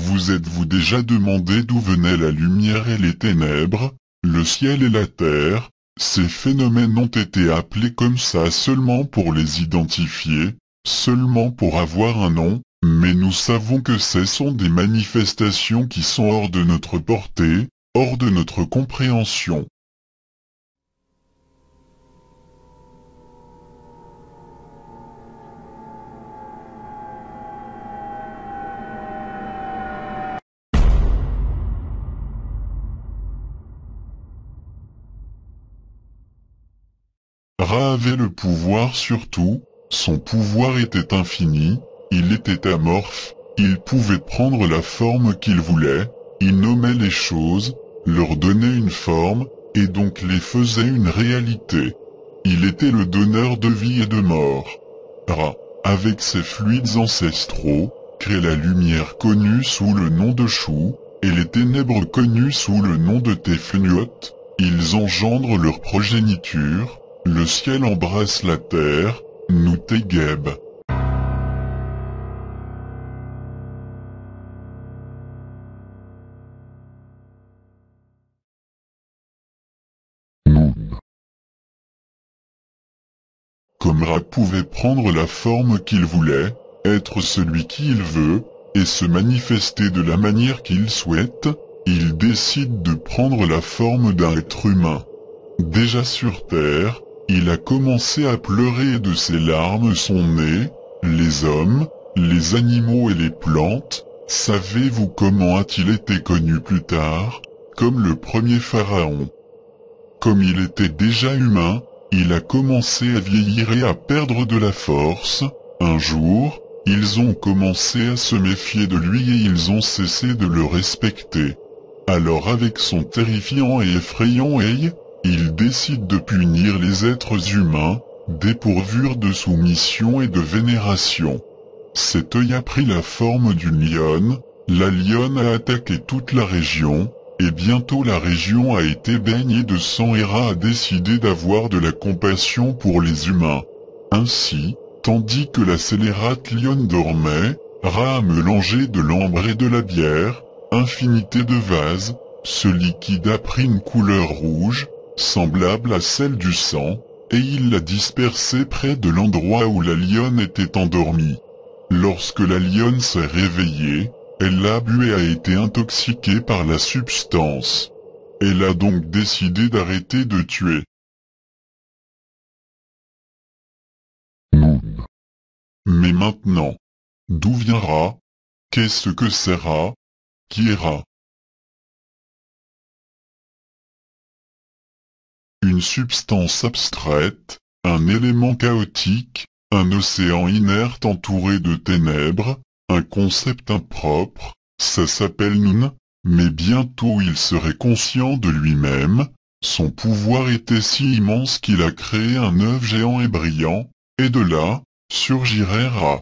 Vous êtes-vous déjà demandé d'où venaient la lumière et les ténèbres, le ciel et la terre? Ces phénomènes ont été appelés comme ça seulement pour les identifier, seulement pour avoir un nom, mais nous savons que ce sont des manifestations qui sont hors de notre portée, hors de notre compréhension. Ra avait le pouvoir sur tout, son pouvoir était infini, il était amorphe, il pouvait prendre la forme qu'il voulait, il nommait les choses, leur donnait une forme, et donc les faisait une réalité. Il était le donneur de vie et de mort. Ra, avec ses fluides ancestraux, crée la lumière connue sous le nom de Shu, et les ténèbres connues sous le nom de Tefnuot. Ils engendrent leur progéniture. Le ciel embrasse la terre, nous Tegeb. Comme Ra pouvait prendre la forme qu'il voulait, être celui qui il veut, et se manifester de la manière qu'il souhaite, il décide de prendre la forme d'un être humain. Déjà sur Terre, il a commencé à pleurer et de ses larmes sont nés, les hommes, les animaux et les plantes. Savez-vous comment a-t-il été connu plus tard? Comme le premier pharaon. Comme il était déjà humain, il a commencé à vieillir et à perdre de la force. Un jour, ils ont commencé à se méfier de lui et ils ont cessé de le respecter. Alors avec son terrifiant et effrayant œil, il décide de punir les êtres humains, dépourvus de soumission et de vénération. Cet œil a pris la forme d'une lionne, la lionne a attaqué toute la région, et bientôt la région a été baignée de sang et Ra a décidé d'avoir de la compassion pour les humains. Ainsi, tandis que la scélérate lionne dormait, Ra a mélangé de l'ambre et de la bière, infinité de vases, ce liquide a pris une couleur rouge, semblable à celle du sang, et il l'a dispersé près de l'endroit où la lionne était endormie. Lorsque la lionne s'est réveillée, elle l'a bu et a été intoxiquée par la substance. Elle a donc décidé d'arrêter de tuer. Mais maintenant, d'où vient Ra? Qu'est-ce que c'est Ra? Qui est Ra? Une substance abstraite, un élément chaotique, un océan inerte entouré de ténèbres, un concept impropre, ça s'appelle Nun, mais bientôt il serait conscient de lui-même, son pouvoir était si immense qu'il a créé un œuf géant et brillant, et de là, surgirait Ra.